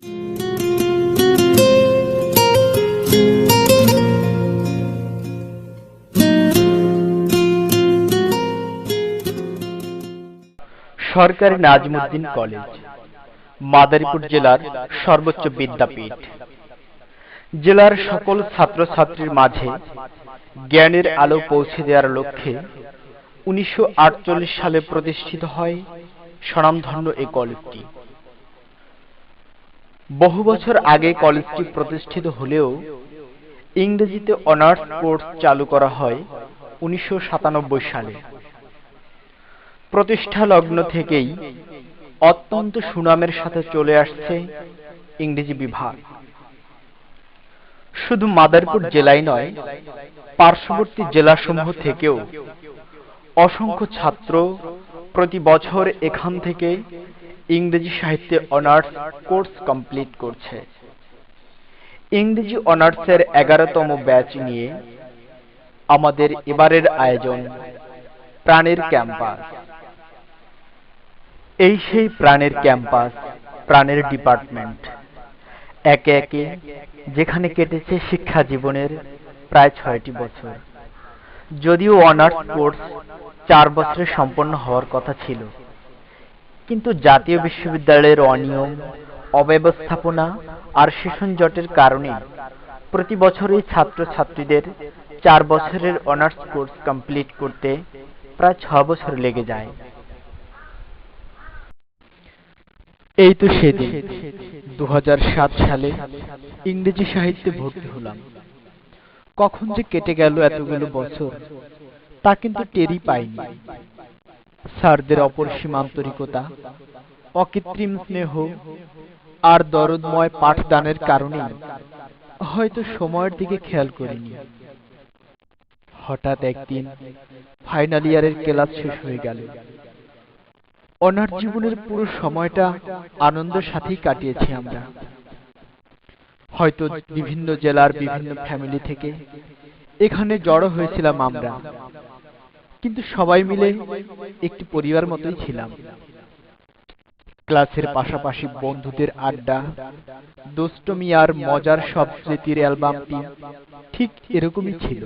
সরকারি নাজমুদ্দিন কলেজ মাদারীপুর জেলার সর্বোচ্চ বিদ্যাপীঠ। জেলার সকল ছাত্রছাত্রীর মাঝে জ্ঞানের আলো পৌঁছে দেওয়ার লক্ষ্যে 1948 সালে প্রতিষ্ঠিত হয় স্বনামধন্য এই কলেজটি। বহু বছর আগে কলেজটি প্রতিষ্ঠিত হলেও ইংরেজিতে অনার্স কোর্স চালু করা হয় 1997 সালে। প্রতিষ্ঠা লগ্ন থেকেই অত্যন্ত সুনামের সাথে চলে আসছে ইংরেজি বিভাগ। শুধু মাদারীপুর জেলায় নয়, পার্শ্ববর্তী জেলাসমূহ থেকেও অসংখ্য ছাত্র প্রতি বছর এখান থেকে ইংরেজি সাহিত্যে অনার্স কোর্স কমপ্লিট করছে। ইংরেজি অনার্সের 11তম ব্যাচ নিয়ে আমাদের এবারের আয়োজন প্রাণের ক্যাম্পাস। এই সেই প্রাণের ক্যাম্পাস, প্রাণের ডিপার্টমেন্ট, একে একে যেখানে কেটেছে শিক্ষা জীবনের প্রায় 6টি বছর। যদিও অনার্স কোর্স 4 বছরে সম্পন্ন হওয়ার কথা ছিল, কিন্তু জাতীয় বিশ্ববিদ্যালয়ের অনিয়ম, অব্যবস্থাপনা আর সেশন জটের কারণে প্রতি বছরই ছাত্রছাত্রীদের 4 বছরের অনার্স কোর্স কমপ্লিট করতে প্রায় 6 বছর লেগে যায়। এই তো সেদিন 2007 সালে ইংরেজি সাহিত্যে ভর্তি হলাম। কখন যে কেটে গেল এতগুলো বছর তা কিন্তু টেরই পাইনি। স্যারদের অপরিসীম আন্তরিকতা, অকৃত্রিম স্নেহ আর দরদময় পাঠদানের কারণে হয়তো সময়ের দিকে খেয়াল করিনি। হঠাৎ একদিন ফাইনাল ইয়ারের ক্লাস শেষ হয়ে গেল। অনার্স জীবনের পুরো সময়টা আনন্দের সাথেই কাটিয়েছি আমরা। হয়তো বিভিন্ন জেলার বিভিন্ন ফ্যামিলি থেকে এখানে জড়ো হয়েছিলাম আমরা, কিন্তু সবাই মিলে একটি পরিবার মতোই ছিলাম। ক্লাসের পাশাপাশি বন্ধুদের আড্ডা, দুষ্টুমি আর মজার সব স্মৃতির অ্যালবামটি ঠিক এরকমই ছিল।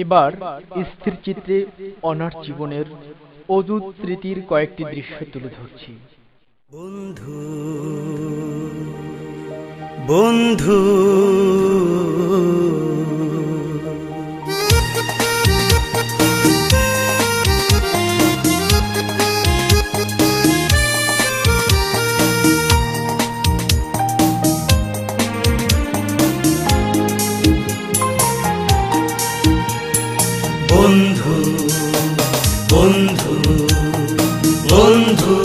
এবার স্থির চিত্রে অনার জীবনের অদূত স্মৃতির কয়েকটি দৃশ্য তুলে ধরছি। বন্ধু বন্ধু বন্ধু বন্ধু বন্ধু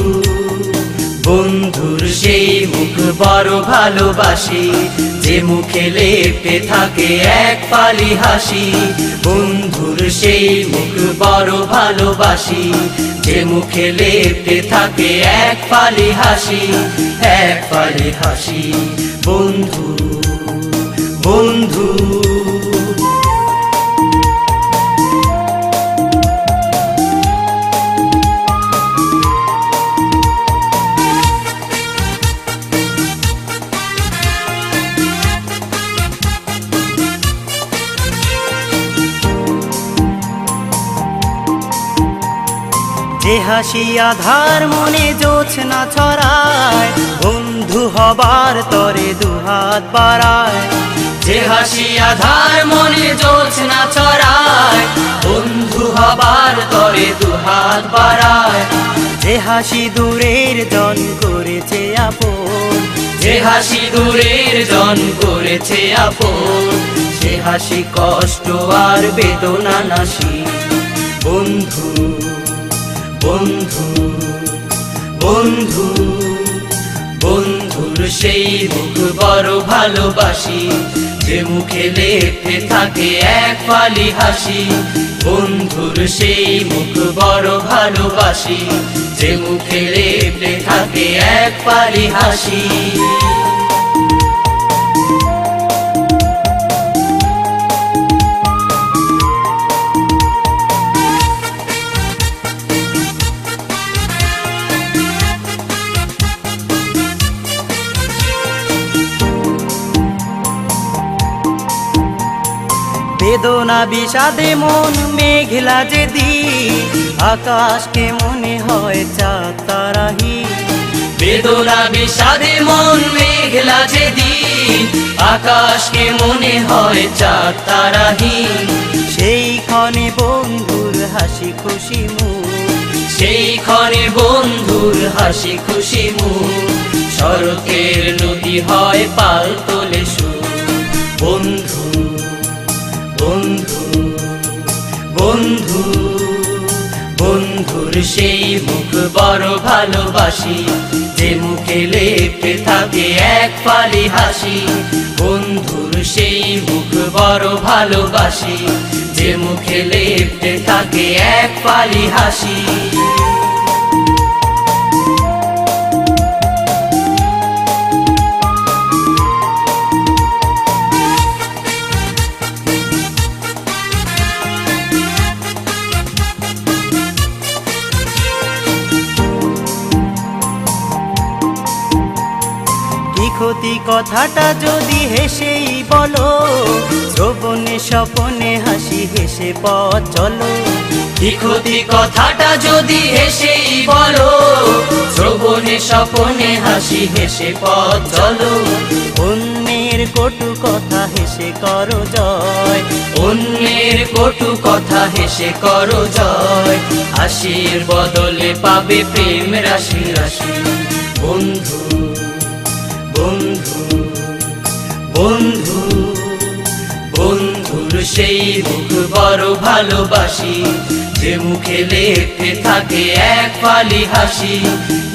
বন্ধুর সেই মুখ বড় ভালোবাসি, যে মুখে লেপটে থাকে এক ফালি হাসি। বন্ধুর সেই মুখ বড় ভালোবাসি, যে মুখে লেপটে থাকে এক ফালি হাসি, এক ফালি হাসি। বন্ধু বন্ধু যে হাসি আধার মনে জোছনা ছড়ায়, বন্ধু হবার তরে দুহাত বাড়ায়। যে হাসি আধার মনে জোছনা ছড়ায়, বন্ধু হবার তরে দুহাত বাড়ায়। যে হাসি দূরের জন করেছে আপন, যে হাসি দূরের জন করেছে আপন, সে হাসি কষ্ট আর বেদনা নাসি। বন্ধু বন্ধু বন্ধু বন্ধুর সেই মুখ বড় ভালোবাসি, যে মুখে লেপটে থাকে এক ফালি হাসি। বন্ধুর সেই মুখ বড় ভালোবাসি, যে মুখে লেপটে থাকে এক ফালি হাসি। বেদনা বিষাদে মন মেঘলা যেদিন, আকাশকে মনে হয় চাঁদ তারাহি। বেদনা বিষাদে মন মেঘলা যেদিন, আকাশকে মনে হয় চাঁদ তারাহি। সেই ক্ষণে বন্ধুর হাসি খুশি মুখ, সেই ক্ষণে বন্ধুর হাসি খুশি মুখ, শরতের নদী হয় পাল তোলে সুর। বন্ধু বন্ধু বন্ধু বন্ধুর সেই মুখ বড় ভালোবাসি, যে মুখে লেপটে থাকে এক ফালি হাসি। বন্ধুর সেই মুখ বড় ভালোবাসি, যে মুখে লেপটে থাকে এক ফালি হাসি। ক্ষতি কথাটা যদি হেসেই বলো, যৌবনে স্বপনে হাসি হেসে পথ চলো। কি ক্ষতি কথাটা যদি হেসেই বলো, যৌবনে স্বপনে হাসি হেসে পথ চলো। অন্যের কটু কথা হেসে করো জয়, অন্যের কটু কথা হেসে করো জয়। হাসির বদলে পাবে প্রেম রাশি রাশি। বন্ধু বন্ধু বন্ধু বন্ধুর সেই মুখ বড় ভালোবাসি, যে মুখে লেপটে থাকে এক ফালি হাসি।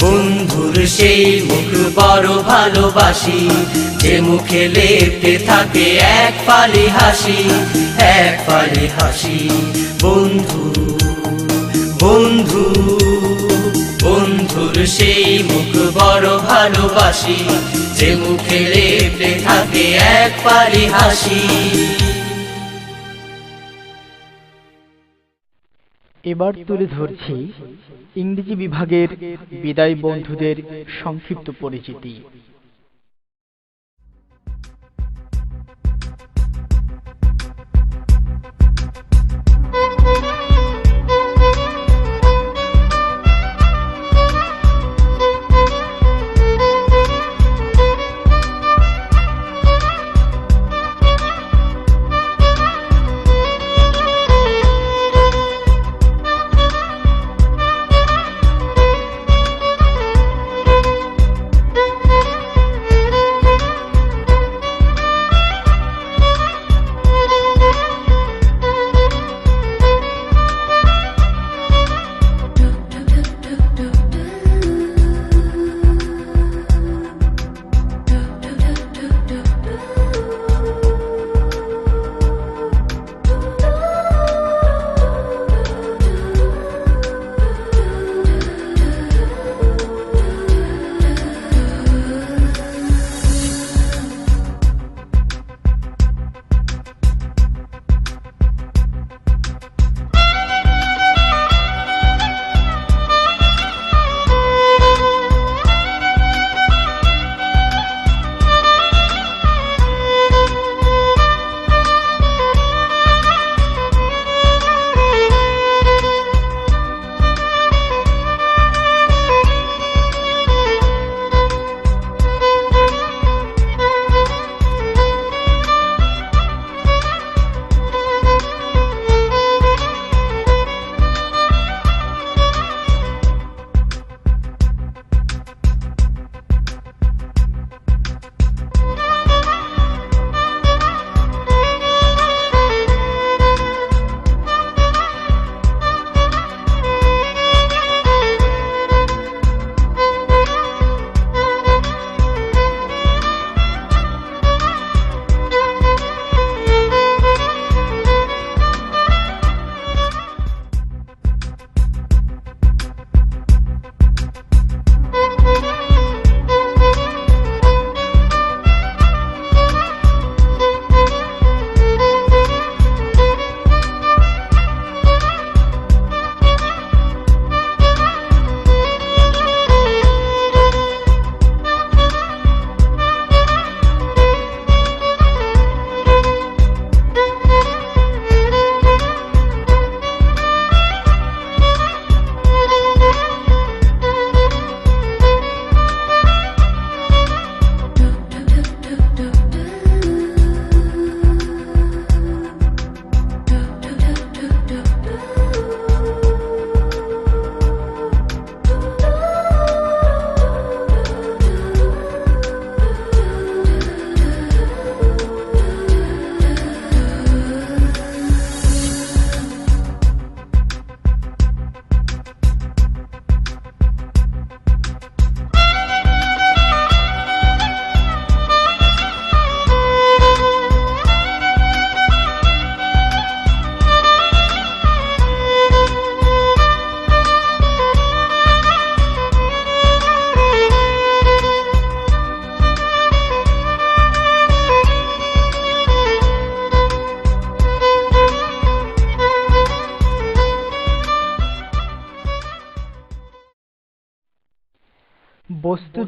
বন্ধুর সেই মুখ বড় ভালোবাসি, যে মুখে লেপটে থাকে এক ফালি হাসি, এক ফালি হাসি। বন্ধু বন্ধু বন্ধুর সেই মুখ বড় ভালোবাসি, যে মুখে লেপটে থাকে এক ফালি হাসি। এবার তুলে ধরছি ইংরেজি বিভাগের বিদায় বন্ধুদের সংক্ষিপ্ত পরিচিতি।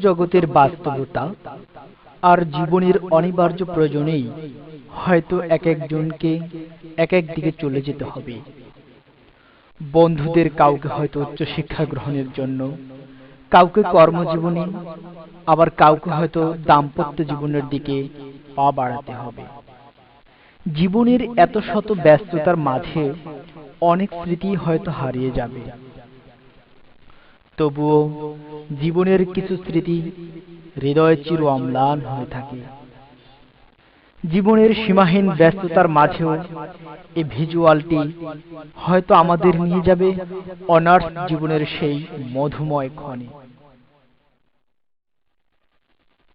জগতের বাস্তবতা আর জীবনের অনিবার্য প্রয়োজনেই হয়তো এক একজনকে এক এক দিকে চলে যেতে হবে। বন্ধুদের কাউকে হয়তো উচ্চশিক্ষা গ্রহণের জন্য, কাউকে কর্মজীবনে, আবার কাউকে হয়তো দাম্পত্য জীবনের দিকে পা বাড়াতে হবে। জীবনের এত শত ব্যস্ততার মাঝে অনেক স্মৃতি হয়তো হারিয়ে যাবে, তবুও জীবনের কিছু স্মৃতি হৃদয়ে চির অম্লান হয়ে থাকে। জীবনের সীমাহীন ব্যস্ততার মাঝেও এই ভিজুয়ালটি হয়তো আমাদের নিয়ে যাবে অনার্স জীবনের সেই মধুময় ক্ষণে।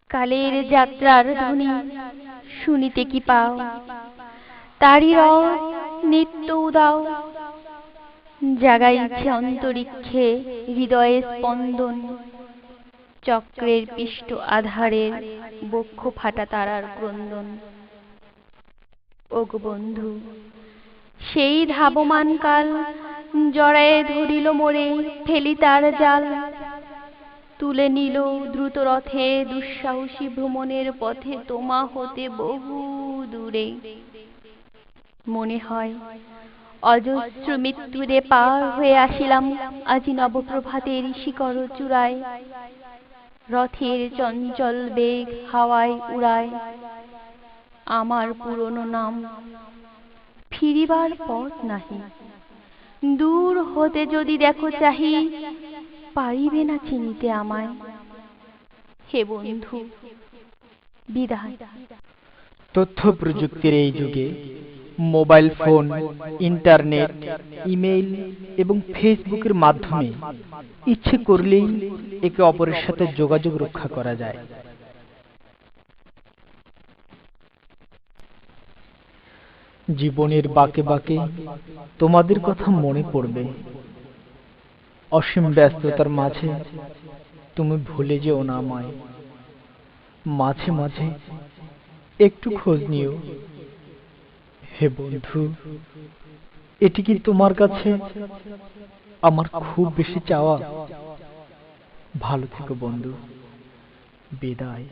কালের যাত্রার ধ্বনি শুনিতে কি পাও, তারি রব নিত্য উদাও, জাগাইছে অন্তরিক্ষে হৃদয়ে স্পন্দন, চক্রের পিষ্ট আধারের বক্ষ ফাটা তারার ক্রন্দন। ওগো বন্ধু, সেই ধাবমান কাল জড়ায়ে ধরিল মোরে, ফেলি তার জাল, তুলে নিল দ্রুত রথে দুঃসাহসী ভ্রমণের পথে তোমা হতে বহু দূরে। মনে হয় অজস্র মৃত্যুরে পার হয়ে আসিলাম আজি নবপ্রভাতের শিখর চূড়ায়। রথের চঞ্চল বেগ হাওয়ায় উড়ায় আমার পুরনো নাম, ফিরিবার পথ নাহি। দূর হতে যদি দেখো চাহি, পারিবে না চিনিতে আমায়। হে বন্ধু, বিদায়। তথ্য প্রযুক্তির এই যুগে মোবাইল ফোন, ইন্টারনেট, ইমেইল এবং ফেসবুকের মাধ্যমে ইচ্ছে করলেই একে অপরের সাথে যোগাযোগ রক্ষা করা যায়। জীবনের বাঁকে বাঁকে তোমাদের কথা মনে পড়বে। অসীম ব্যস্ততার মাঝে তুমি ভুলে যেও না আমায়। মাঝে মাঝে একটু খোঁজ নিও। হে বন্ধু, এটি কি তোমার কাছে আমার খুব বেশি চাওয়া? ভালো থেকো বন্ধু, বিদায়।